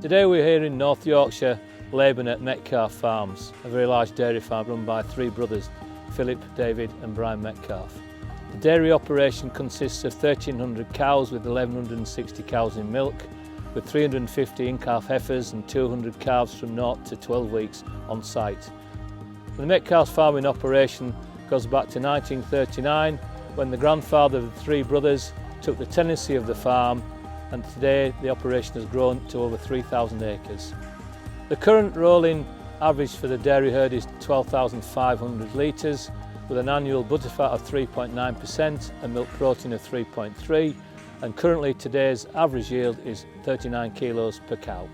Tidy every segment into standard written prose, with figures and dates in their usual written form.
Today we're here in North Yorkshire, labouring at Metcalfe Farms, a very large dairy farm run by three brothers, Philip, David and Brian Metcalfe. The dairy operation consists of 1,300 cows with 1,160 cows in milk, with 350 in-calf heifers and 200 calves from 0 to 12 weeks on site. The Metcalfe farming operation goes back to 1939, when the grandfather of the three brothers took the tenancy of the farm, and today the operation has grown to over 3,000 acres. The current rolling average for the dairy herd is 12,500 litres, with an annual butter fat of 3.9% and milk protein of 3.3, and currently today's average yield is 39 kilos per cow.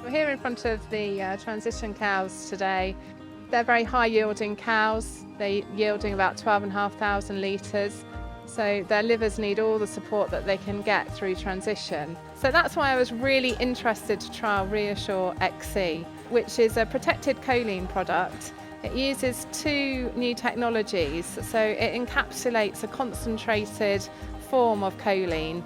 We're here in front of the transition cows today. They're very high yielding cows. They're yielding about 12,500 litres. So their livers need all the support that they can get through transition. So that's why I was really interested to trial ReaShure XC, which is a protected choline product. It uses two new technologies. So it encapsulates a concentrated form of choline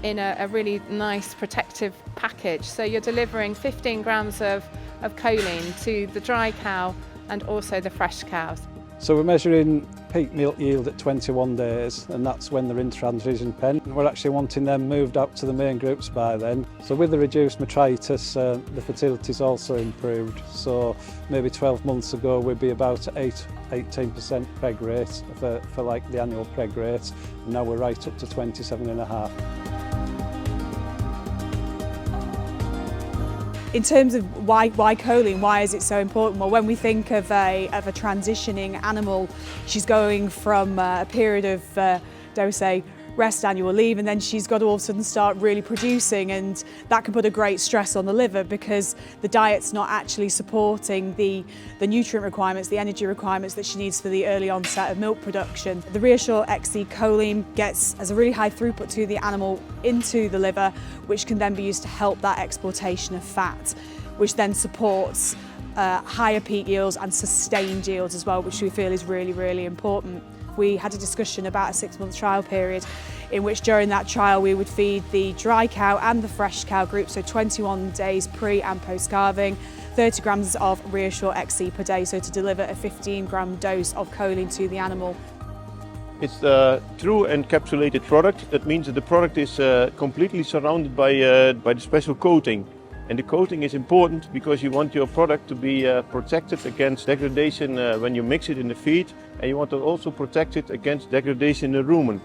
in a really nice protective package. So you're delivering 15 grams of choline to the dry cow and also the fresh cows. So we're measuring peak milk yield at 21 days, and that's when they're in transition pen. We're actually wanting them moved out to the main groups by then. So with the reduced metritis, the fertility's also improved. So maybe 12 months ago we'd be about 18% preg rate for like the annual preg rate, and now we're right up to 27.5%. In terms of why choline, why is it so important? Well, when we think of a transitioning animal, she's going from a period of, dare we say, rest, annual leave, and then she's got to all of a sudden start really producing, and that can put a great stress on the liver because the diet's not actually supporting the nutrient requirements, the energy requirements that she needs for the early onset of milk production. The ReaShure XC choline has a really high throughput to the animal into the liver, which can then be used to help that exportation of fat, which then supports higher peak yields and sustained yields as well, which we feel is really, really important. We had a discussion about a 6-month trial period in which during that trial we would feed the dry cow and the fresh cow group, so 21 days pre and post calving, 30 grams of ReaShure XC per day, so to deliver a 15-gram dose of choline to the animal. It's a true encapsulated product. That means that the product is completely surrounded by the special coating. And the coating is important because you want your product to be protected against degradation when you mix it in the feed, and you want to also protect it against degradation in the rumen.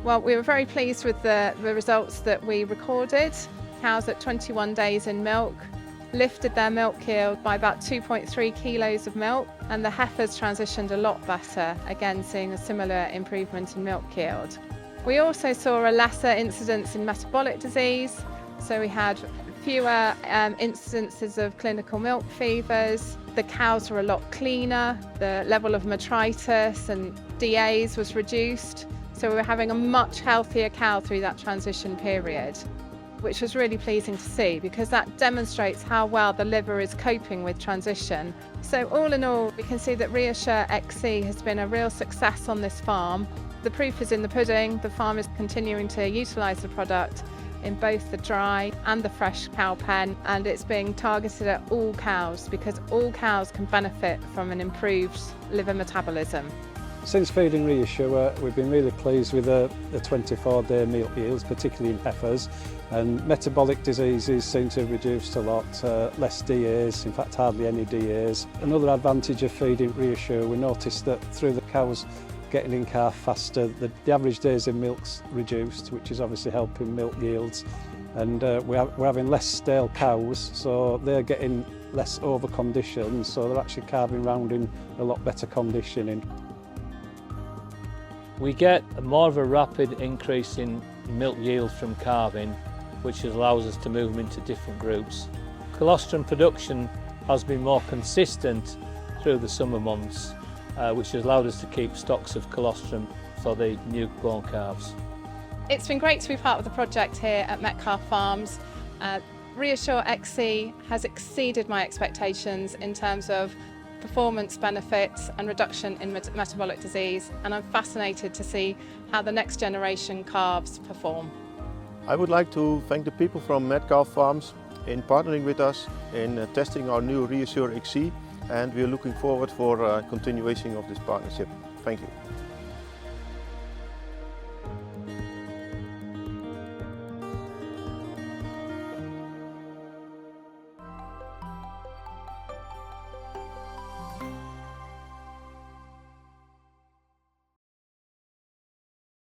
Well, we were very pleased with the results that we recorded. Cows at 21 days in milk lifted their milk yield by about 2.3 kilos of milk, and the heifers transitioned a lot better, again seeing a similar improvement in milk yield. We also saw a lesser incidence in metabolic disease. So we had fewer incidences of clinical milk fevers. The cows were a lot cleaner. The level of metritis and DAs was reduced. So we were having a much healthier cow through that transition period, which was really pleasing to see because that demonstrates how well the liver is coping with transition. So all in all, we can see that ReaShure XC has been a real success on this farm. The proof is in the pudding. The farm is continuing to utilise the product in both the dry and the fresh cow pen, and it's being targeted at all cows because all cows can benefit from an improved liver metabolism. Since feeding ReaShure, we've been really pleased with the 24-day milk yields, particularly in heifers, and metabolic diseases seem to have reduced a lot, less DAs, in fact hardly any DAs. Another advantage of feeding ReaShure, we noticed that through the cows getting in calf faster, the average days in milk's reduced, which is obviously helping milk yields, and we're having less stale cows, so they're getting less over conditioned, so they're actually calving round in a lot better conditioning. We get more of a rapid increase in milk yield from calving, which allows us to move them into different groups. Colostrum production has been more consistent through the summer months, which has allowed us to keep stocks of colostrum for the newborn calves. It's been great to be part of the project here at Metcalfe Farms. ReaShure XC has exceeded my expectations in terms of performance benefits and reduction in metabolic disease, and I'm fascinated to see how the next generation calves perform. I would like to thank the people from Metcalfe Farms in partnering with us in testing our new ReaShure XC, and we are looking forward for continuation of this partnership. Thank you.